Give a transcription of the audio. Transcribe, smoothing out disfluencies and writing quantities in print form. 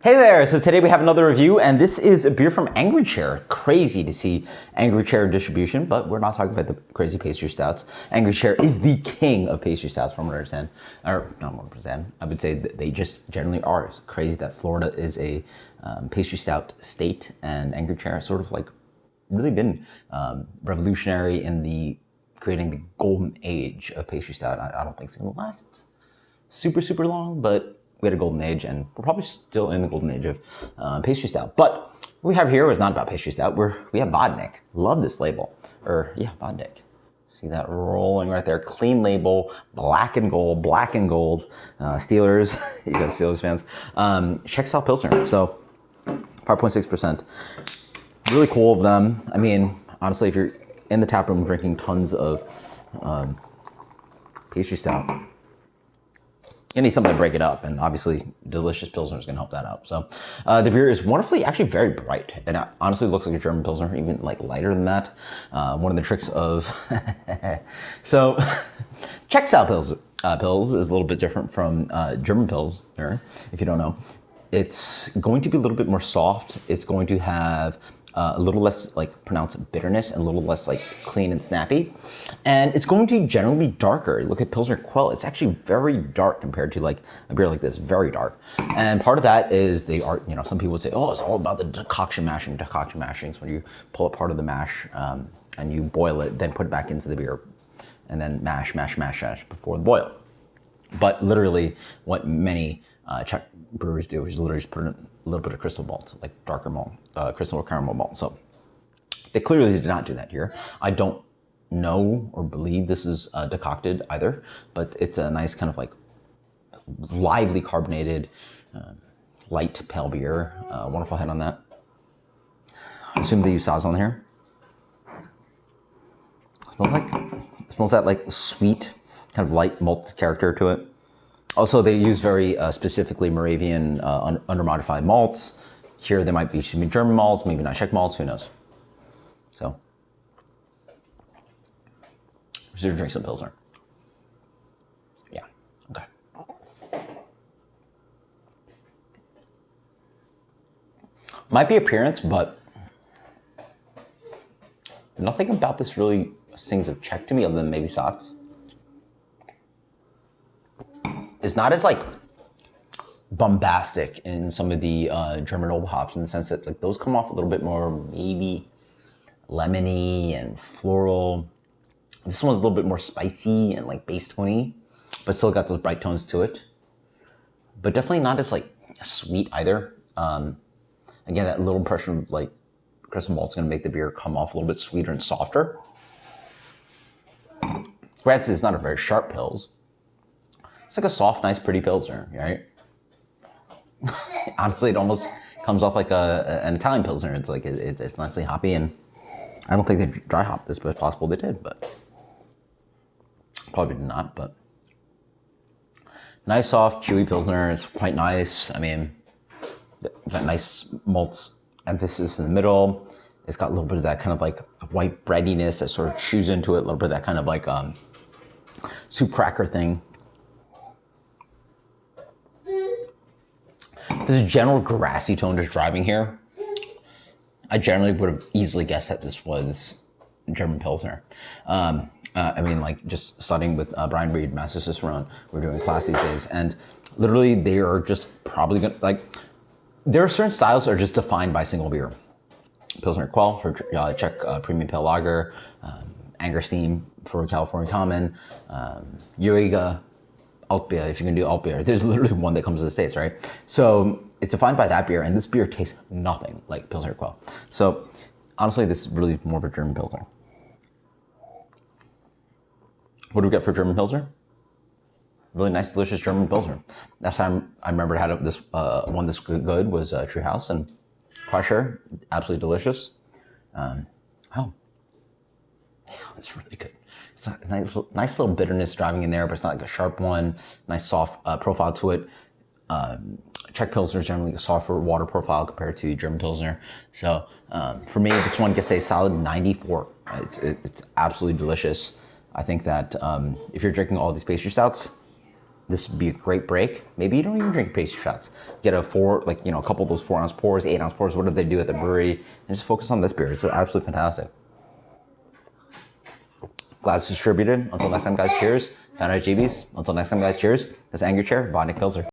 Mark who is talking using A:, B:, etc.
A: Hey there, so today we have another review, and this is a beer from Angry Chair. Crazy to see Angry Chair distribution, but we're not talking about the crazy pastry stouts. Angry Chair is the king of pastry stouts from what I understand. Or, not what I understand, I would say that they just generally are. It's crazy that Florida is a pastry stout state, and Angry Chair has sort of like really been revolutionary in the creating the golden age of pastry stout. I don't think it's gonna last super long, but we had a golden age, and we're probably still in the golden age of pastry stout. But what we have here is not about pastry stout. We have Vodnik. Love this label. Vodnik. See that rolling right there. Clean label, black and gold. Steelers, you guys Steelers fans. Czech style Pilsner. So 5.6%. Really cool of them. I mean, honestly, if you're in the tap room drinking tons of pastry stout, you need something to break it up, and obviously delicious Pilsner is going to help that out. So the beer is wonderfully, actually very bright, and it honestly looks like a German Pilsner, even like lighter than that. One of the tricks of so Czech style Pils is a little bit different from German Pilsner. If you don't know, it's going to be a little bit more soft. It's going to have a little less like pronounced bitterness and a little less like clean and snappy. And it's going to generally be darker. Look at Pilsner Quell. It's actually very dark compared to like a beer like this, very dark. And part of that is they are, you know, some people would say, oh, it's all about the decoction mashing. Decoction mashing is when you pull apart of the mash and you boil it, then put it back into the beer and then mash before the boil. But literally what many Czech breweries do is literally just put in a little bit of crystal malt, like darker malt, crystal or caramel malt. So they clearly did not do that here. I don't know or believe this is decocted either, but it's a nice kind of like lively carbonated, light pale beer. Wonderful head on that. I assume they use Saaz on here. Smells that like sweet, kind of light malt character to it. Also, they use very specifically Moravian under-modified malts. Here, they might be German malts, maybe not Czech malts, who knows? So, we're just gonna drink some Pilsner. Yeah, okay. Might be appearance, but nothing about this really sings of Czech to me other than maybe Saaz. It's not as like bombastic in some of the German old hops in the sense that like those come off a little bit more maybe lemony and floral. This one's a little bit more spicy and like bass tony, but still got those bright tones to it. But definitely not as like sweet either. Again, that little impression of like crystal malt's gonna make the beer come off a little bit sweeter and softer. Granted, it's not a very sharp Pils. It's like a soft, nice, pretty Pilsner, right? Honestly, it almost comes off like an Italian Pilsner. It's like, it's nicely hoppy, and I don't think they dry hopped this, but it's possible they did, but probably did not, but nice, soft, chewy Pilsner. It's quite nice. I mean, got nice malt emphasis in the middle. It's got a little bit of that kind of like white breadiness that sort of chews into it, a little bit of that kind of like soup cracker thing. There's a general grassy tone just driving here. I generally would have easily guessed that this was German Pilsner. I mean, like just studying with Brian Reed, Master Cicerone, we're doing class these days, and literally they are just probably gonna, like, there are certain styles that are just defined by a single beer. Pilsner Quell for Czech Premium Pale Lager, Angerstein for California Common, Juiga, Altbier, if you can do Altbier. There's literally one that comes to the States, right? So it's defined by that beer, and this beer tastes nothing like Pilsner Quell. So honestly, this is really more of a German Pilsner. What do we get for German Pilsner? Really nice, delicious German Pilsner. Last time I remember I had this one this good was Treehouse and Crusher. Absolutely delicious. It's really good. It's a nice little bitterness driving in there, but it's not like a sharp one. Nice soft profile to it. Czech Pilsner is generally a softer water profile compared to German Pilsner. So for me, this one gets a solid 94. It's absolutely delicious. I think that if you're drinking all these pastry stouts, this would be a great break. Maybe you don't even drink pastry shots. Get a a couple of those 4 ounce pours, 8 ounce pours, what do they do at the brewery, and just focus on this beer. It's absolutely fantastic. Glad it's distributed. Until next time, guys, cheers. Found at JB's. Until next time, guys, cheers. That's Angry Chair, Vodnik Pilsner.